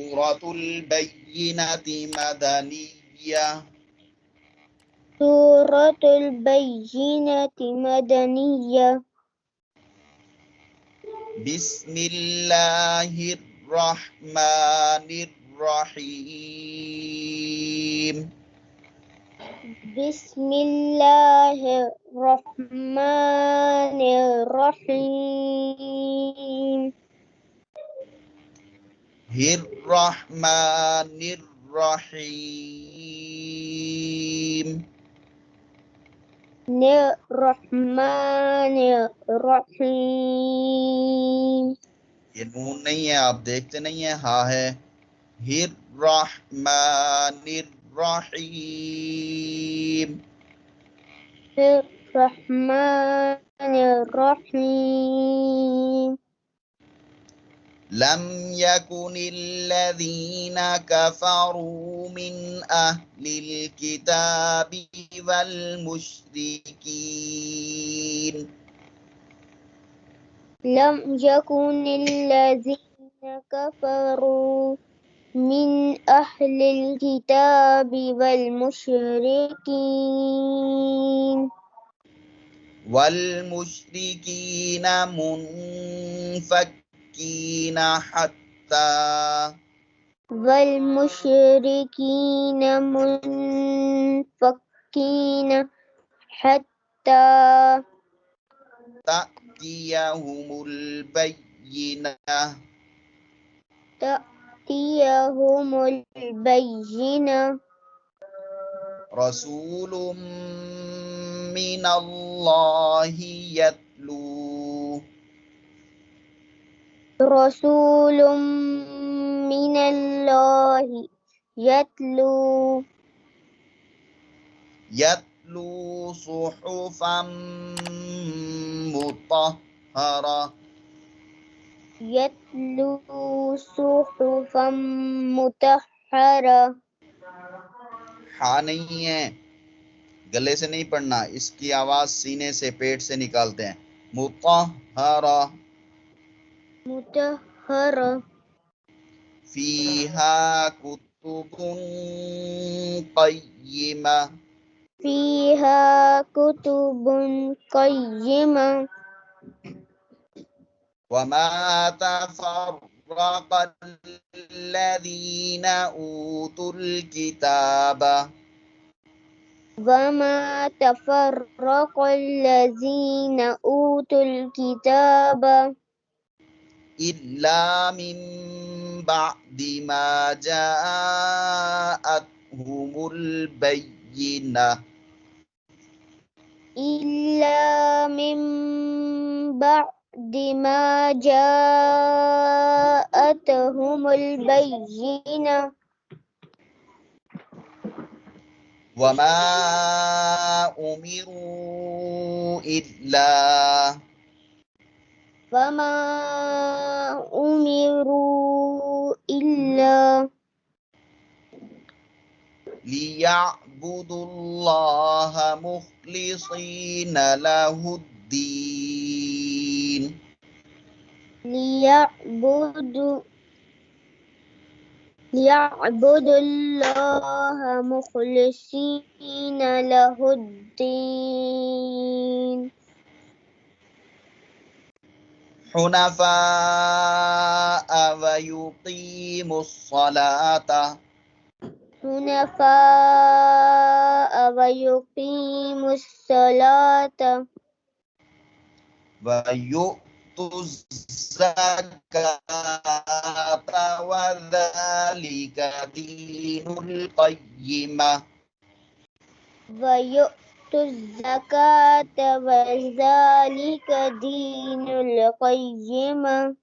سورة البينة مدنية. سورة البينة مدنية. بسم الله الرحمن الرحيم. بسم الله الرحمن الرحيم. الرحمن الرحيم. الرحمن الرحيم. ये नून नहीं है, आप देखते नहीं है, हा है. हिर्रहमानिर्रहीम. الرحمن الرحيم. لم يكن الذين كفروا من أهل الكتاب والمشركين. لم يكن الذين كفروا من أهل الكتاب والمشركين منفكين حتى تأتيهم البينة. رسول من الله يتلو. رسول من الله يتلو. يتلو صحفا مطهرة. يتلو صحفا مطهرة. हा नहीं है, गले से नहीं पढ़ना, इसकी आवाज सीने से, पेट से निकालते हैं. मुतहरा. مطهرة. फीहा कुतुबुन قय्यिमा. فيها كتب قيمة. وما تفرق الذين أوتوا الكتاب. وما تفرق الذين أوتوا الكتاب إلا من بعد ما جاءتهم البينة. إلا من بعد ما جاءتهم البينة. وما أمروا إلا وما أمروا إلا ليعبدوا الله مخلصين له الدين. ليعبدوا الله مخلصين له الدين. حنفاء ويقيموا الصلاة. حنفاء ويقيموا الصلاة ويؤتوا الزكاة وذلك دين القيمة. ويؤتوا الزكاة وذلك دين القيمة.